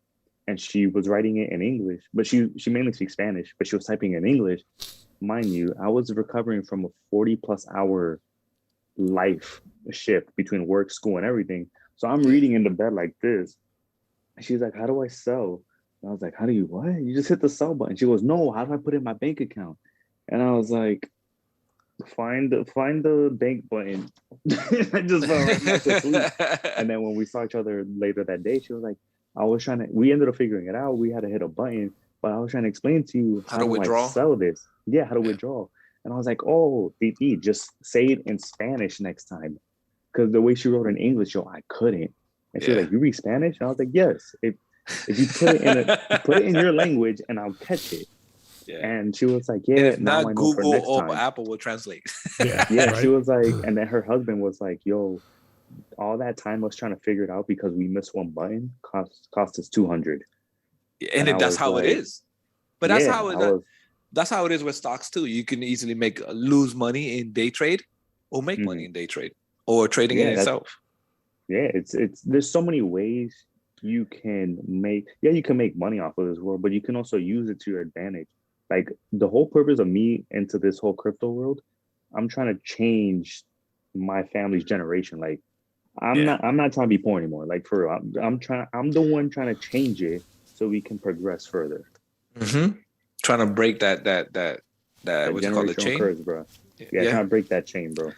and she was writing it in English, but she mainly speaks Spanish, but she was typing in English. Mind you, I was recovering from a 40+ hour life shift between work, school, and everything. So I'm reading in the bed like this. She's like, how do I sell? And I was like, how do you what? You just hit the sell button. She goes, no, how do I put it in my bank account? And I was like, find the bank button. I just fell right back to sleep. And then when we saw each other later that day, she was like, we ended up figuring it out. We had to hit a button, but I was trying to explain to you how to withdraw. Sell this. Yeah, how to withdraw. And I was like, oh, DP, just say it in Spanish next time. Because the way she wrote in English, I couldn't. And she was like, you read Spanish? And I was like, yes. If you put it in your language, and I'll catch it. Yeah. And she was like, yeah, and if not, Google or Apple will translate. Yeah, right? She was like, and then her husband was like, yo, all that time I was trying to figure it out because we missed one button cost us $200. And that's how it is. But that's how it is with stocks too. You can easily lose money in day trade, or make money in day trade, or trading in itself. Yeah, it's there's so many ways you can make money off of this world, but you can also use it to your advantage. Like, the whole purpose of me into this whole crypto world, I'm trying to change my family's generation. Like, I'm not trying to be poor anymore. Like, for real, I'm the one trying to change it so we can progress further. Trying to break that what you call the chain, curse, bro. Yeah, trying to break that chain, bro.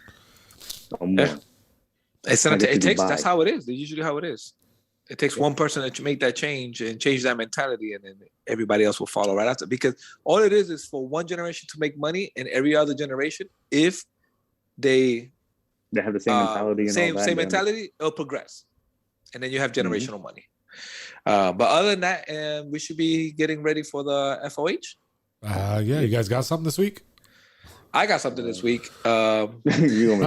No more. It takes. That's how it is. That's usually how it is. It takes one person to make that change and change that mentality, and then everybody else will follow right after. Because all it is for one generation to make money, and every other generation, if they have the same mentality, and same mentality, it'll progress, and then you have generational money. But other than that, we should be getting ready for the FOH. Yeah, you guys got something this week? I got something this week. You're gonna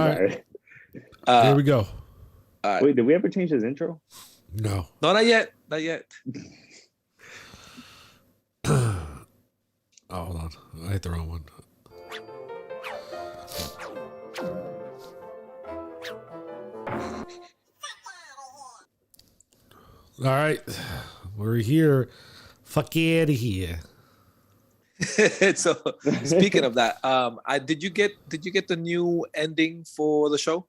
die. Here we go. Wait, did we ever change his intro? No, not yet. Not yet. Oh, hold on. I hit the wrong one. All right. We're here. Fuck out of here. So speaking of that, did you get the new ending for the show,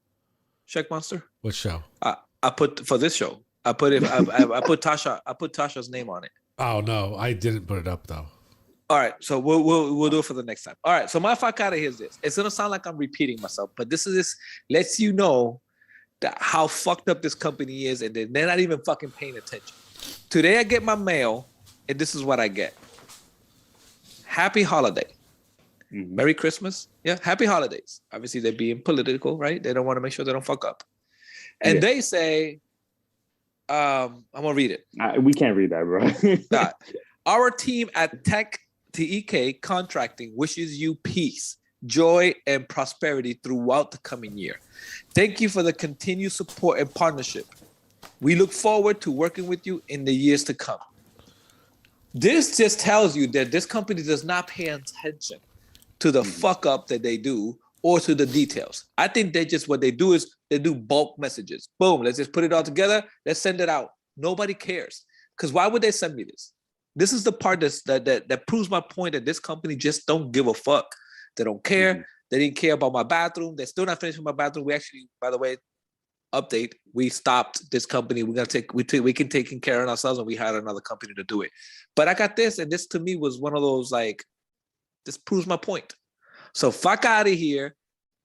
Check Monster? What show? I put for this show. I put Tasha's name on it. Oh no, I didn't put it up though. All right, so we'll do it for the next time. All right, so my fuck out of here is this. It's gonna sound like I'm repeating myself, but this lets you know that how fucked up this company is, and they're not even fucking paying attention. Today I get my mail, and this is what I get. Happy holiday. Mm-hmm. Merry Christmas. Yeah, happy holidays. Obviously, they're being political, right? They don't want to make sure they don't fuck up. And they say, I'm gonna read it. We can't read that, bro. Our team at TEK Contracting wishes you peace, joy, and prosperity throughout the coming year. Thank you for the continued support and partnership. We look forward to working with you in the years to come. This just tells you that this company does not pay attention to the fuck up that they do or to the details. I think what they do is they do bulk messages. Boom, let's just put it all together. Let's send it out. Nobody cares. Because why would they send me this? This is the part that proves my point that this company just don't give a fuck. They don't care. Mm-hmm. They didn't care about my bathroom. They're still not finishing my bathroom. We actually, by the way, update, we stopped this company. We can take care of ourselves, and we hired another company to do it. But I got this, and this to me was one of those like, this proves my point. So fuck out of here.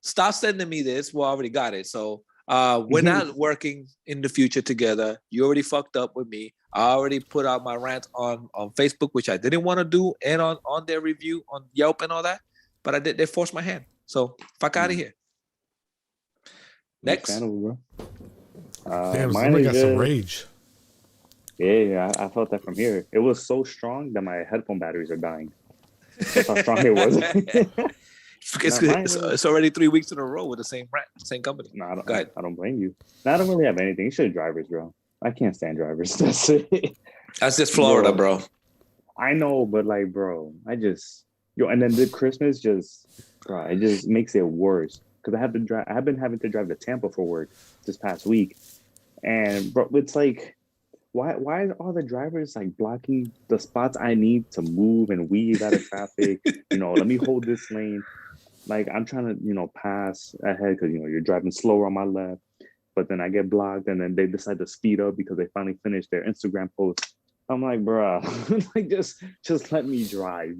Stop sending me this. Well, I already got it. So we're not working in the future together. You already fucked up with me. I already put out my rant on Facebook, which I didn't want to do, and on their review on Yelp and all that. But I did. They forced my hand. So fuck out of here. Next. Damn, somebody got some rage. Yeah, I felt that from here. It was so strong that my headphone batteries are dying. That's how strong it was. It's already 3 weeks in a row with the same brand, same company. No, I don't blame you. No, I don't really have anything. You should have drivers, bro. I can't stand drivers. That's it. That's just Florida, bro. I know, but like, bro, and then the Christmas it just makes it worse because I have to drive. I've been having to drive to Tampa for work this past week, and bro, it's like, why are all the drivers like blocking the spots I need to move and weave out of traffic? Let me hold this lane. Like I'm trying to, pass ahead because you're driving slower on my left, but then I get blocked, and then they decide to speed up because they finally finished their Instagram post. I'm like, bruh, like just let me drive.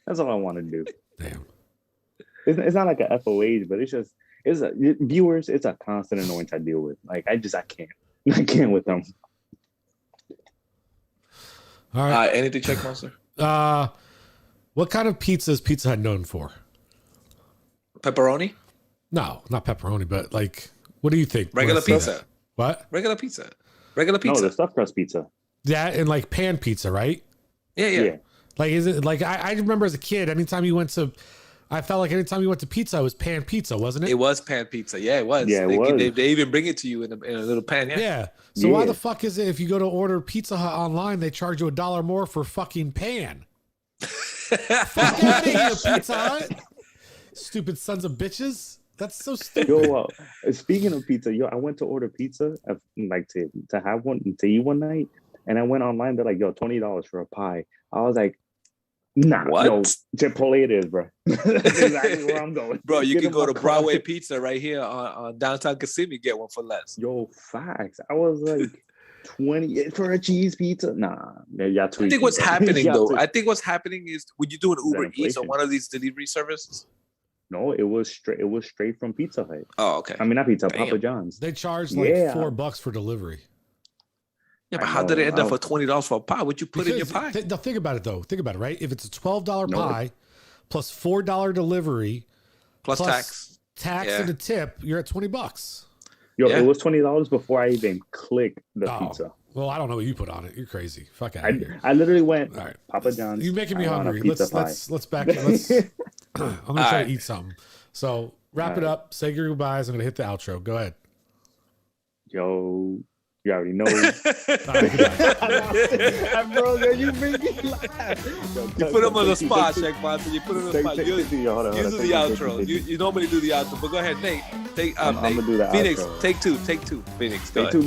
That's all I want to do. Damn. It's not like a FOH, but viewers. It's a constant annoyance I deal with. Like I can't with them. All right. Anything, Check Monster? What kind of pizza is Pizza Hut known for? Pepperoni? No, not pepperoni, but like, what do you think? Regular pizza. What? Regular pizza. Regular pizza. No, the stuffed crust pizza. Yeah, and like pan pizza, right? Yeah. Like, is it like I remember as a kid, I felt like anytime you went to pizza, it was pan pizza, wasn't it? It was pan pizza. Yeah, it was. Yeah, they even bring it to you in a little pan. Yeah. Yeah. So why the fuck is it if you go to order Pizza Hut online, they charge you $1 more for fucking pan? Fuck out of here, Pizza Hut. Stupid sons of bitches. That's so stupid. Speaking of pizza, I went to order pizza, like to have one to eat one night, and I went online. They're like, $20 for a pie. I was like, nah, what? Yo, Chipotle it is, bro. That's exactly where I'm going. Bro, you can go to Broadway Pizza right here on downtown Kissimmee, get one for less. Yo, facts. I was like, 20 for a cheese pizza? Nah. I think what's happening though, is when you do an Uber Eats or one of these delivery services. No, it was straight from Pizza Hut. Oh, okay. I mean, not Pizza, Papa John's. They charged like $4 for delivery. Yeah, but how did it end up for $20 for a pie? What'd you put in your pie? Think about it though. Think about it, right? If it's a $12 pie plus $4 delivery plus tax and a tip, you're at $20. Yo, it was $20 before I even clicked the pizza. Well, I don't know what you put on it. You're crazy. Fuck out of here. I literally went, all right, Papa John's. You're making me hungry. Let's back it. I'm gonna try to eat something. So wrap it up. Say your goodbyes. I'm gonna hit the outro. Go ahead. Yo, you already know. Bro, you make me laugh. You put him on the spot, Check Monster. You put him on the spot. You do the outro. You normally do the outro, but go ahead, Nate. I'm gonna do the Phoenix, outro. Take two. Phoenix, take two.